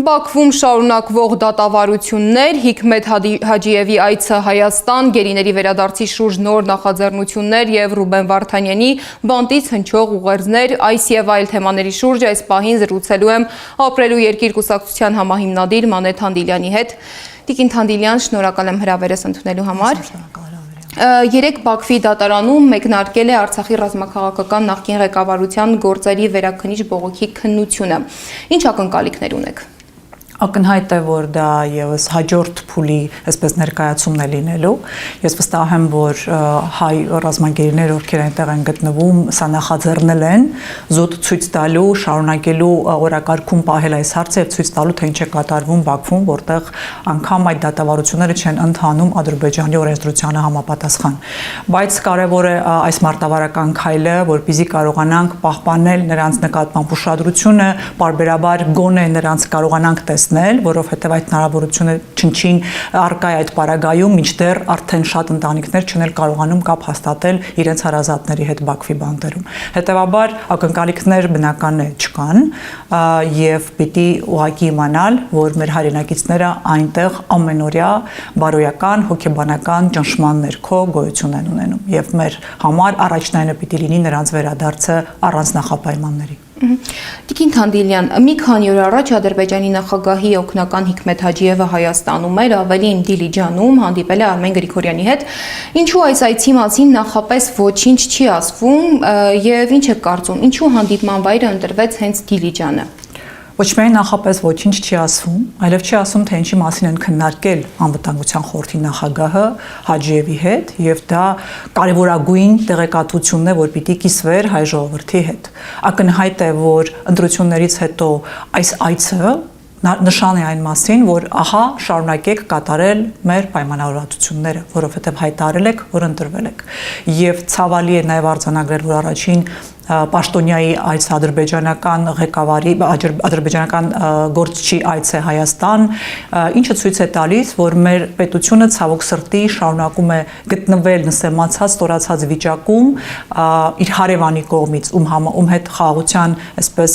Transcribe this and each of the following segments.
Բաքվում շարունակվող դատավարություններ, Հիկմետ Հաջիևի այցը Հայաստան, գերիների վերադարձի շուրջ նոր նախաձեռնություններ և Ռուբեն Վարդանյանի բանտից հնչող ուղերձներ, այս և այլ թեմաների շուրջ այս պահին զրուցելու եմ Ապրելու երկիր կուսակցության համահիմնադիր Մանե Թանդիլյանի հետ։ Տիկին Թանդիլյան, շնորհակալ եմ հրավերս ընդունելու համար։ Երեկ Բաքվի դատարանում մեկնարկել է Արցախի ռազմաքաղաքական նախկին ղեկավարության գործերի վերաքննիչ բողոքի քննությունը։ Ինչ ակնկալիքներ ունեք։ Ակնհայտ է, որ դա ևս հաջորդ փուլի այսպես ներկայացումն է լինելու։ Ես վստահ եմ, որ հայ ռազմագերիները, ովքեր այնտեղ են գտնվում, սա նախաձեռնել են զուտ ցույց տալու, շարունակելու օրակարգում պահել այս հարցը եւ ցույց տալու, թե ինչ է կատարվում Բաքվում, որտեղ անգամ այդ դատավարությունները չեն ընթանում Ադրբեջանի օրենսդրությանը համապատասխան։ Բայց կարևոր է այս մարտավարական քայլը, որպեսզի կարողանանք պահպանել նրանց նկատմամբ ուշադրությունը, պարբերաբար գոնե նրանց կարողանանք որովհետև այդ հնարավորությունը չնչին առկա է այդ պարագայում, մինչդեռ արդեն շատ ընտանիքներ չեն կարողանում կապ հաստատել իրենց հարազատների հետ Բաքվի բանտերում։ Հետևաբար ակնկալիքներ բնական է չկան եւ պիտի ուղղակի իմանալ, որ մեր հայրենակիցները այնտեղ ամենօրյա բարոյական, հոգեբանական ճնշման ներքո գոյություն են ունենում եւ մեր համար առաջնայինը պիտի լինի նրանց վերադարձը առանց նախապայմանների։ Տիկին Թանդիլյան, մի քանի օր առաջ Ադրբեջանի նախագահի օգնական Հիկմետ Հաջիևը Հայաստանում էր, ավելին Դիլիջանում հանդիպել է Արմեն Գրիգորյանի հետ։ Ինչու այս այցի մասին նախապես ոչինչ չի ասվում եւ ինչ եք կարծում, ինչու հանդիպման վայրը ընտրվեց հենց Դիլիջանը։ Ոչ միայն նախապես ոչինչ չի ասվում, այլև չի ասում, թե ինչի մասին են քննարկել անվտանգության խորհրդի նախագահը Հաջիևի հետ, եւ դա կարևորագույն տեղեկատվությունն է, որ պիտի կիսվեր հայ ժողովրդի հետ։ Ակնհայտ է, որ ընտրություններից հետո այս այցը նշան է այն մասին, որ ահա շարունակեք կատարել մեր պայմանավորվածությունները, որովհետև հայտարարել եք, որ ընտրվել եք։ Եվ ցավալի է նաև արձանագրել, որ առաջին Պաշտոնյայի այց ադրբեջանական ղեկավարի, ադրբեջանական գործչի այց է Հայաստան, ինչը ցույց է տալիս, որ մեր պետությունը ցավոք սրտի շարունակում է գտնվել նսեմացած, ստորացած վիճակում իր հարևանի կողմից, ում հետ խաղաղության այսպես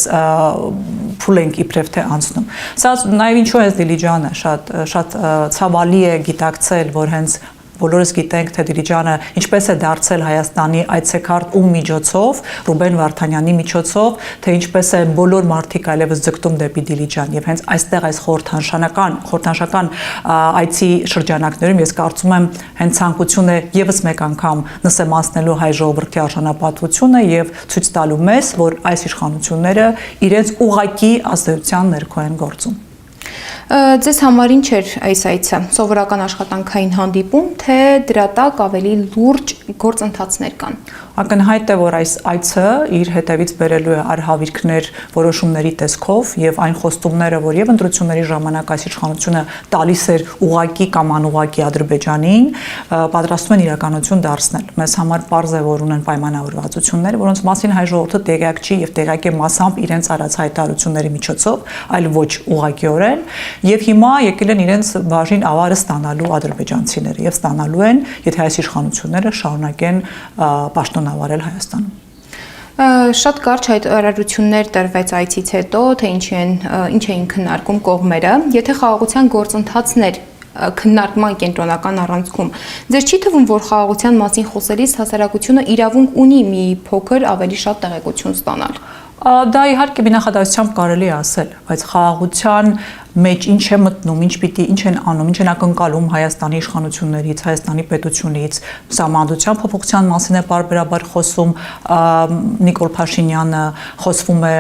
փուլ ենք իբրև թե անցնում։ Սա նաև ինչու է Դիլիջանը շատ ցավալի է գիտակցել, որ հենց բոլորս գիտենք, թե Դիլիջանը ինչպես է դարձել Հայաստանի այցեքարտ ում միջոցով, Ռուբեն Վարդանյանի միջոցով, թե ինչպես է բոլոր մարդիկ այլևս ձգտում դեպի Դիլիջան եւ հենց այստեղ այս խորհրդանշական այցի շրջանակներում ես կարծում եմ հենց ցանկություն է եւս մեկ անգամ նսեմացնելու հայ ժողովրդի արժանապատվությունը եւ ցույց տալու մեզ, որ այս իշխանությունները իրենց ուղակի ազդեցության ներքո են գործում։ Ձեզ համար ինչ էր այս այցը, սովորական աշխատանքային հանդիպում, թե դրա տակ ավելի լուրջ գործընթացներ կան։ Ակնհայտ է, որ այս այցը իր հետևից բերելու է արհավիրքներ որոշումների տեսքով եւ այն խոստումները, որ եւ ընտրությունների ժամանակ այս իշխանությունը տալիս էր ուղակի կամ անուղակի Ադրբեջանին, պատրաստում են իրականություն դարձնել։ Մեզ համար պարզ է, որ ունեն պայմանավորվածություններ, որոնց մասին հայ ժողովուրդը տեղյակ չի եւ տեղյակ է մասամբ իրենց արած հայտարարությունների միջոցով, այլ ոչ ուղղակիորեն, եւ հիմա եկել են իրենց բաժին ավարը ստանալու ադրբեջանցիները եւ ստանալու են, եթե այս իշխանությունները շարունակեն պաշտոնավարել Հայաստանում։ Շատ կարճ հայտարարություններ տրվեց այցից հետո, թե ինչ էին քննարկում կողմերը, եթե խաղաղության գործընթացներ քննարկման կենտրոնական առանցքում։ Ձեզ չի թվում, որ խաղաղության մասին խոսելիս հասարակությունը իրավունք ունի մի փոքր ավելի շատ տեղեկություն ստանալ։ Դա իհարկե բնախադասությամբ կարելի է ասել, բայց խաղաղության մեջ ինչ է մտնում, ինչ են անում, ինչ են ակնկալում Հայաստանի իշխանություններից, Հայաստանի պետությունից, սահմանադրության փոփոխության մասին է պարբերաբար խոսում Նիկոլ Փաշինյանը, խոսվում է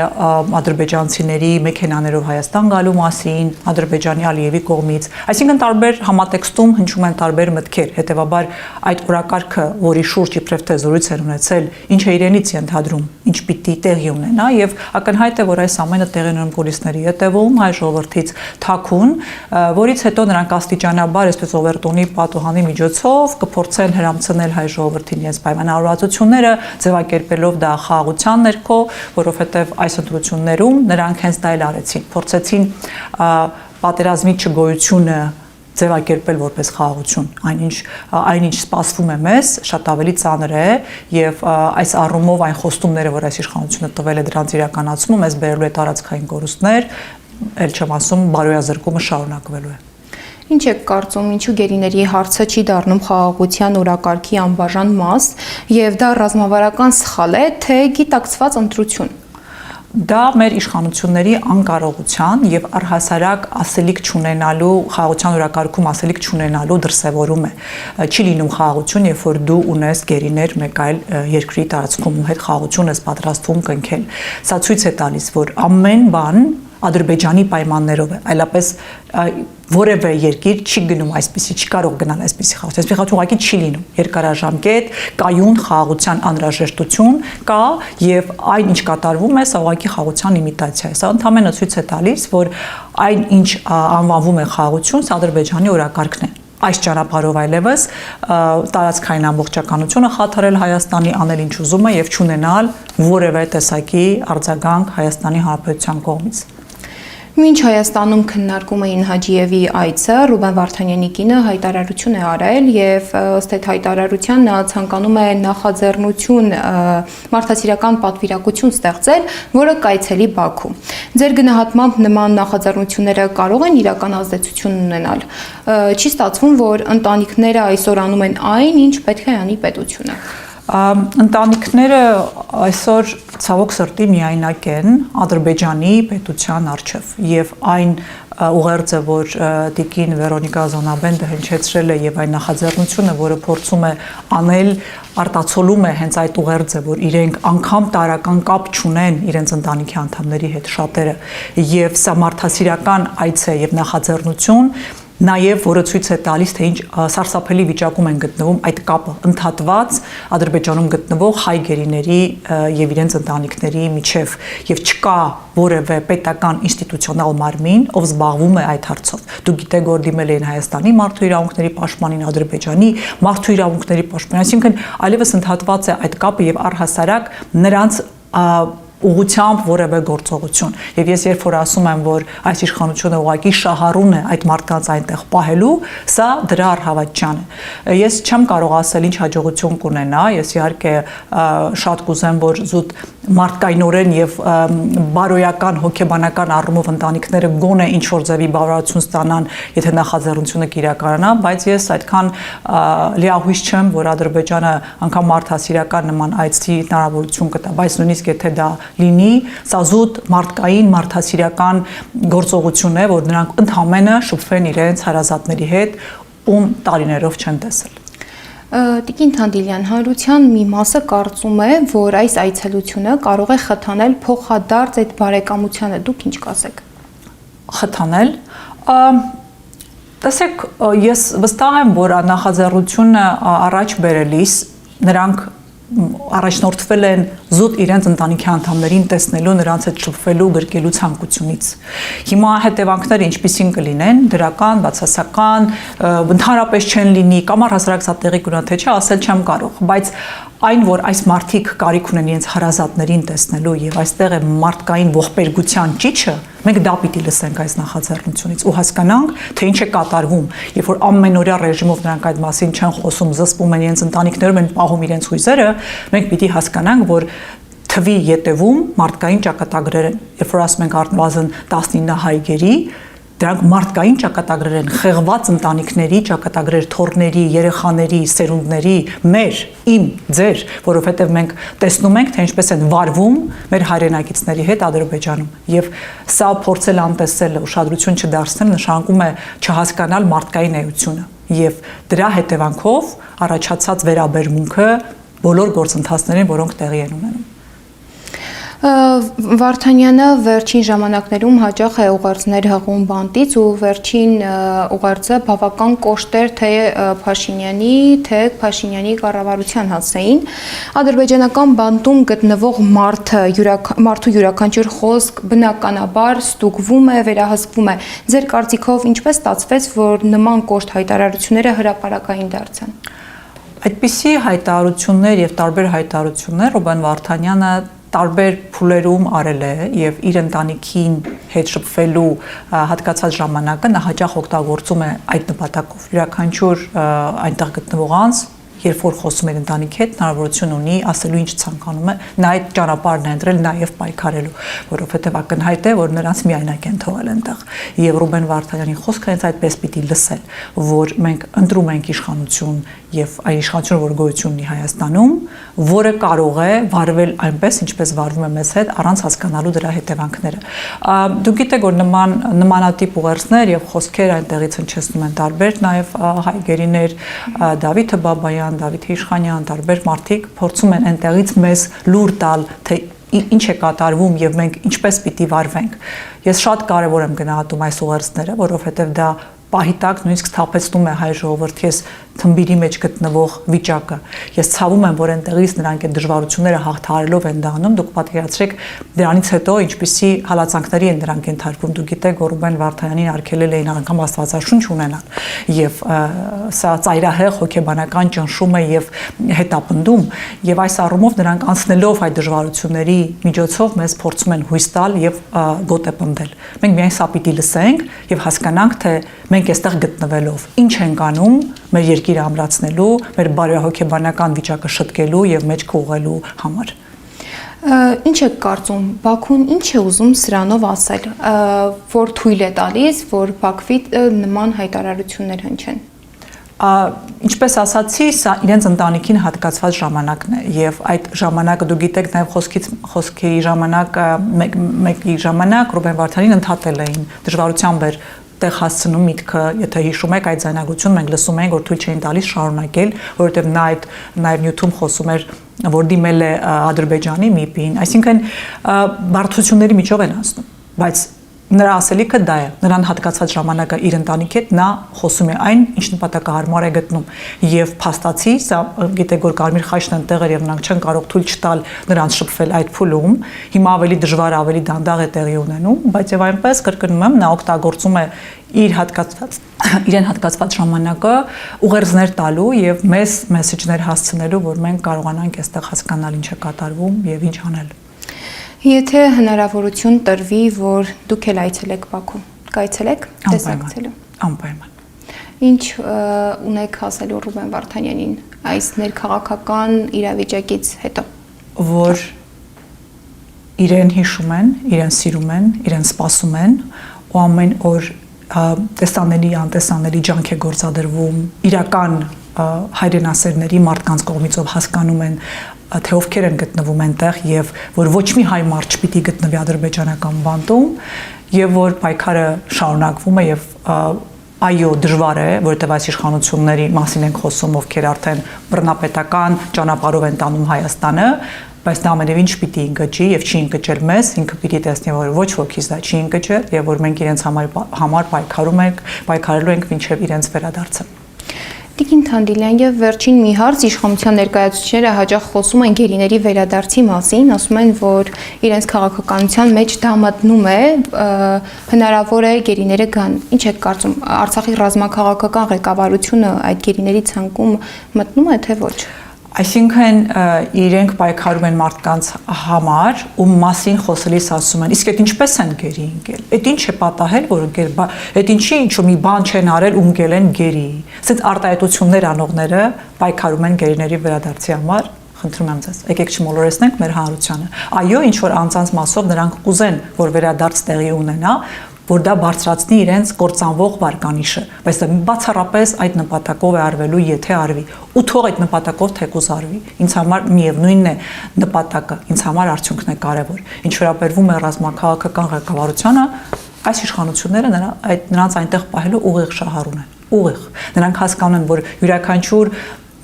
ադրբեջանցիների մեքենաներով Հայաստան գալու մասին, Ադրբեջանի Ալիևի կողմից, այսինքն տարբեր համատեքստում հնչում են տարբեր մտքեր, հետևաբար այդ օրակարգը, որի շուրջ իբրև թե զրույց են ունեցել, ինչ է իրենից ենթադրում, ինչ պիտի տեղի ունենա եւ ակնհայտ է, որ այս ամենը տեղի ունենում կուլիսների հետևում հայ ժողովրդից թաքուն, որից հետո նրանք աստիճանաբար այսպես օվերտոնի պատուհանի միջոցով կփորձեն հրամցնել հայ ժողովրդին իրենց պայմանավորվածությունները, ձևակերպելով դա խաղաղության ներքո, որովհետև այս ընտրություններում նրանք հենց դա էլ արեցին, փորձեցին պատերազմի չգոյությունը ձևակերպել որպես խաղաղություն, այնինչ սպասվում է մեզ, շատ ավելի ծանր է եւ այս առումով այն խոստումները, որ այս իշխանությունը տվել է դրանց իրականացումը, մեզ բերելու է տարածքային կորուստներ, ել չեմ ասում բարոյազրկումը շարունակվելու է։ Ինչ եք կարծում, ինչու գերիների հարցը չի դառնում խաղաղության օրակարգի անբաժան մաս եւ դա ռազմավարական սխալ է, թե գիտակցված ընտրություն։ Դա մեր իշխանությունների անկարողության եւ առհասարակ ասելիք չունենալու խաղաղության օրակարգում ասելիք չունենալու դրսևորում է։ Չի լինում խաղաղություն, երբ որ դու ունես գերիներ մեկ այլ երկրի տարածքում ու հետ խաղաղություն ես պատրաստվում կնքել։ Սա ցույց է տալիս, որ ամեն բան Ադրբեջանի պայմաններով է, այլապես որևէ երկիր չի գնում այսպեսի, չի կարող գնալ այսպեսի խաղաղություն։ Այսպեսի խաղաղություն ուղղակի չի լինում։ Երկարաժամկետ կայուն խաղաղության անհրաժեշտություն կա եւ այն ինչ կատարվում է, սա ուղղակի խաղաղության իմիտացիա է։ Սա ընդհանրապես ցույց է տալիս, որ այն ինչ անվանվում է խաղաղություն, սա Ադրբեջանի օրակարգն է։ Այս ճանապարհով այլևս տարածքային ամբողջականությունը խաթարել Հայաստանի անել ինչ ուզում է եւ չունենալ որևէ տեսակի արձագանք Հայաստանի Հանրապետության կողմից։ Մինչ Հայաստանում քննարկում էին Հաջիևի այցը, Ռուբեն Վարդանյանի կինը հայտարարություն է արել եւ ըստ այդ հայտարարության նա ցանկանում է նախաձեռնություն մարդասիրական պատվիրակություն ստեղծել, որը կայցելի Բաքու։ Ձեր գնահատմամբ նման նախաձեռնությունները կարող են իրական ազդեցություն ունենալ։ Չի ստացվում, որ ընտանիքները այսօր անում են այն, ինչ պետք է անի պետությունը։ Ընտանիքները այսօր ցավոք սրտի միայնակ են Ադրբեջանի պետության առջև եւ այն ուղերձը, որ Տիկին Վերոնիկա Զոնաբենդը հնչեցրել է եւ այն նախաձեռնությունը, որը փորձում է անել, արտացոլում է հենց այդ ուղերձը, որ իրենք անգամ տարական կապ չունեն իրենց ընտանիքի անդամների հետ շատերը եւ սա մարդասիրական այց է եւ նախաձեռնություն Նաև որը ցույց է տալիս, թե ինչ սարսափելի վիճակում են գտնվում այդ կապը ընդհատված Ադրբեջանում գտնվող հայ գերիների եւ իրենց ընտանիքների միջև եւ չկա որևէ պետական ինստիտուցիոնալ մարմին, ով զբաղվում է այդ հարցով։ Դուք գիտեք, որ դիմել էին Հայաստանի մարդու իրավունքների պաշտպանին, Ադրբեջանի մարդու իրավունքների պաշտպանին, այսինքն այլևս ընդհատված է այդ կապը եւ առհասարակ նրանց ուղղությամբ որևէ գործողություն։ Եվ ես երբ որ ասում եմ, որ այս իշխանությունը ուղղակի շահառուն է այդ մարդկանց այնտեղ պահելու, սա դրա առհավատչան է։ Ես չեմ կարող ասել ինչ հաջողություն կունենա, ես իհարկե շատ կուզեմ, որ զուտ մարդկայնորեն եւ բարոյական հոգեբանական առումով ընտանիքները գոնե ինչ որ ձևի բավարարություն ստանան, եթե նախաձեռնությունը կիրականանա, բայց ես այդքան լիահույս չեմ, որ Ադրբեջանը անգամ մարդասիրական նման այցի հնարավորություն կտա, բայց նույնիսկ եթե դա լինի, սա զուտ մարդկային մարդասիրական գործողություն է, որ նրանք ընդհանրապես շփվեն իրենց հարազատների հետ, ում տարիներով չեն տեսել։ Տիկին Թանդիլյան, հանրության մի մասը կարծում է, որ այս այցելությունը կարող է խթանել փոխադարձ այդ բարեկամությանը, դուք ինչ կասեք։ Խթանել։ Տեսեք, ես վստահ եմ, որ նախաձեռնությունը առաջ բերելիս նրանք առաջնորդվել են զուտ իրենց ընտանիքի անդամներին տեսնելու, նրանց հետ շփվելու, գրկելու ցանկությունից։ Հիմա հետևանքները ինչպիսին կլինեն, դրական, բացասական, ընդհանրապես չեն լինի, կամ առհասարակ սա տեղի կունենա, թե չէ, ասել չեմ կարող, բայց այն, որ այս մարդիկ կարիք ունեն իրենց հարազատներին տեսնելու եւ այստեղ է մարդկային ողբերգության ճիճը, մենք դա պիտի լսենք այս նախաձեռնությունից ու հասկանանք, թե ինչ է կատարվում, երբ որ ամենօրյա ռեժիմով նրանք այդ մասին չեն խոսում, զսպում են իրենց ընտանիքներում են պահում իրենց հույզերը, մենք պիտի հասկանանք, որ թվի յետևում մարդկային ճակատագրեր են, երբ որ ասում ենք առնվազն 19 հայ գերի, դրանք մարդկային ճակատագրեր են, խեղված ընտանիքների ճակատագրեր, թոռների, երեխաների, սերունդների, մեր, իմ, ձեր, որովհետև մենք տեսնում ենք, թե ինչպես են վարվում մեր հայրենակիցների հետ Ադրբեջանում, եւ սա փորձել անտեսել, ուշադրություն չդարձնել, նշանակում է չհասկանալ մարդկային էությունը, եւ դրա հետևանքով առաջացած վերաբերմունքը բոլոր գործընթացներին, որոնք տեղի են ունենում։ Վարդանյանը վերջին ժամանակներում հաճախ է ուղերձներ հղում բանտից ու վերջին ուղերձը բավական կոշտ էր թե Փաշինյանի, թե Փաշինյանի կառավարության հասցեին։ Ադրբեջանական բանտում գտնվող մարդու յուրաքանչյուր խոսք բնականաբար ստուգվում է, վերահսկվում է։ Ձեր կարծիքով ինչպես ստացվեց, որ նման կոշտ հայտարարությունները հրապարակային դարձան։ Այդպիսի հայտարարություններ եւ տարբեր հայտարարություններ Ռուբեն Վարդանյանը տարբեր փուլերում արել է եւ իր ընտանիքին հետ շփվելու հատկացած ժամանակը նա հաճախ օգտագործում է այդ նպատակով յուրաքանչյուր այնտեղ գտնվող անձ երբ որ խոսում է ընտանիքի հետ, հնարավորություն ունի ասելու ինչ ցանկանում է, նա այդ ճանապարհն է ընտրել նաև պայքարելու, որովհետև ակնհայտ է, որ նրանց միայնակ են թողել այնտեղ։ Եվ Ռուբեն Վարդանյանի խոսքը հենց այդպես պիտի լսել, որ մենք ընտրում ենք իշխանություն եւ այն իշխանությունը, որ գոյություն ունի Հայաստանում, որը կարող է վարվել այնպես, ինչպես վարվում է մեզ հետ, առանց հասկանալու դրա հետևանքները։ Դուք գիտեք, որ նմանատիպ ուղերձներ եւ խոսքեր այնտեղից հնչեցնում են տարբեր նաեւ հայ գերիներ, Դավիթ Բաբայան, Դավիթ Իշխանյան, տարբեր մարդիկ փորձում են այնտեղից մեզ լուր տալ, թե ինչ է կատարվում եւ մենք ինչպես պիտի վարվենք։ Ես շատ կարեւոր եմ գնահատում այս ուղերձները, որովհետեւ դա պահի տակ նույնիսկ սթափեցնում է հայ ժողովրդի թմբիրի մեջ գտնվող վիճակը։ Ես ցավում եմ, որ այնտեղից նրանք այդ դժվարությունները հաղթահարելով են դա անում, դուք պատկերացրեք դրանից հետո ինչպիսի հալածանքների են նրանք ենթարկվում։ Դուք գիտեք, որ Ռուբեն Վարդանյանին արգելել էին անգամ աստվածաշունչ ունենալ, եւ սա ծայրահեղ հոգեբանական ճնշում է եւ հետապնդում, եւ այս առումով նրանք անցնելով այդ դժվարությունների միջոցով մեզ փորձում են հույս տալ եւ գոտեպնդել։ Մենք միայն սա պիտի լսենք եւ հասկանանք, թե մենք այստեղ գտնվելով ինչ ենք անում մեր երկիրը ամրացնելու, մեր բարոյահոգեբանական վիճակը շտկելու եւ մեջքը ուղղելու համար։ Ինչ եք կարծում, Բաքուն ինչ է ուզում սրանով ասել, որ թույլ է տալիս, որ Բաքվի նման հայտարարություններ հնչեն։ Ինչպես ասացի, սա իրենց ընտանիքին հատկացված ժամանակն է եւ այդ ժամանակը դու գիտեք նաեւ խոսքի ժամանակ մեկի ժամանակ Ռուբեն Վարդանյանին ընդհատել էին դժվարությամբ էր տեղ հասցնում միտքը, եթե հիշում եք այդ ձայնագրությունը մենք լսում ենք, որ թույլ չէին տալիս շարունակել, որովհետև նա այդ նաև նյութում խոսում էր, որ դիմել է Ադրբեջանի ՄԻՊ-ին, այսինքն բարդությունների միջով են անցնում, բայց նրա ասելիքը դա է, նրան հատկացած ժամանակը իր ընտանիքի հետ նա խոսում է այն, ինչ նպատակահարմար է գտնում եւ փաստացի, սա գիտեք որ Կարմիր խաչն ընդեղ էր եւ նրանք չեն կարող թույլ չտալ նրանց շփվել այդ փուլում, հիմա ավելի դժվար, ավելի դանդաղ է տեղի ունենում, բայց եւ այնպես կրկնում եմ, նա օգտագործում է իրեն հատկացված ժամանակը ուղերձներ տալու եւ մեզ մեսեջներ հասցնելու, որ մենք կարողանանք այստեղ հասկանալ ինչ է կատարվում եւ ինչ անել։ Եթե հնարավորություն տրվի, որ դուք էլ այցելեք Բաքու, կայցելեք տեսակցելու։ Անպայման։ Ինչ ունեք ասելու Ռուբեն Վարդանյանին այս ներքաղաքական իրավիճակից հետո։ Որ իրեն հիշում են, իրեն սիրում են, իրեն սպասում են ու ամեն օր տեսանելի, անտեսանելի ջանք է գործադրվում, իրական հայրենասերների մարդկանց կողմից ով հասկանում են թե ովքեր են գտնվում այնտեղ եւ որ ոչ մի հայ մարդ չպիտի գտնվի ադրբեջանական բանտում եւ որ պայքարը շարունակվում է եւ այո դժվար է որովհետեւ այս իշխանությունների մասին ենք խոսում ովքեր արդեն բռնապետական ճանապարհով են տանում Հայաստանը բայց դա ամենևին չպիտի ընկճի եւ չի ընկճել մեզ ինքը պիտի տեսնի որ ոչ ոքից դա չի ընկճել եւ որ մենք իրենց համար պայքարելու ենք մինչեւ իրենց վերադարձը Տիկին Թանդիլյան եւ վերջին մի հարց իշխանության ներկայացուցիչները հաճախ խոսում են գերիների վերադարձի մասին, ասում են, որ իրենց քաղաքականության մեջ դա մտնում է, հնարավոր է գերիները գան։ Ինչ եք կարծում, Արցախի ռազմաքաղաքական ղեկավարությունը այդ գերիների ցանկում մտնում է թե ոչ։ Այսինքն իրենք պայքարում են մարդկանց համար ու մասին խոսելիս ասում են իսկ այդ ինչպես են գերի ընկել այդ ինչ է պատահել որ այդ ինչի ինչու մի բան չեն արել ու ընկել են գերի ասենց արտահայտություններ անողները պայքարում են գերիների վերադարձի համար խնդրում եմ ձեզ եկեք չմոլորեցնենք մեր հանրությանը այո ինչ որ անձանց մասով նրանք կուզեն որ վերադարձ տեղի ունենա որ դա բարձրացնի իրենց կործանվող վարկանիշը, բայց դա բացառապես այդ նպատակով է արվելու, եթե արվի, ու թող այդ նպատակով թեկուզ արվի։ Ինձ համար միևնույնն է նպատակը, ինձ համար արդյունքն է կարևոր։ Ինչ վերաբերվում է ռազմաքաղաքական ղեկավարությանը, այս իշխանությունները նրանց այնտեղ պահելու ուղիղ շահառուն են, ուղիղ։ Նրանք հասկանում են, որ յուրաքանչյուր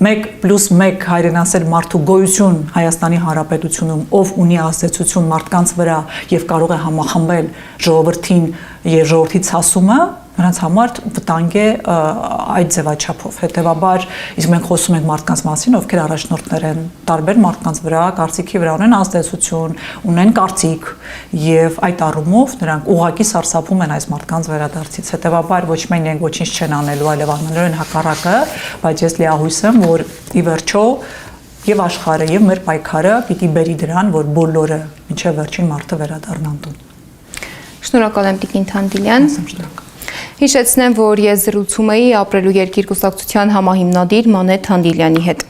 1+1 հայրենասեր մարդու գոյություն Հայաստանի Հանրապետությունում, ով ունի ազդեցություն մարդկանց վրա եւ կարող է համախմբել ժողովրդին եւ ժողովրդի ցասումը, նրանց համար վտանգ է այդ ձևաչափով։ Հետևաբար, իսկ մենք խոսում ենք մարդկանց մասին, ովքեր առաջնորդներ են, տարբեր մարդկանց վրա, կարծիքի վրա ունեն ազդեցություն, ունեն կարծիք եւ այդ առումով նրանք ուղղակի սարսափում են այս մարդկանց վերադարձից։ Հետևաբար ոչ միայն իրենք ոչինչ չեն անելու, այլև անելու են հակառակը, բայց ես լիահույս եմ, որ ի վերջո եւ աշխարհը եւ մեր պայքարը պիտի բերի դրան, որ բոլորը մինչեւ վերջին մարդը վերադառնան տուն։ Շնորհակալ եմ Տիկին Թանդիլյան։ Հիշեցնեմ, որ ես զրուցում էի ապրելու երկիր կուսակցության համահիմնադիր Մանե Թանդիլյանի հետ։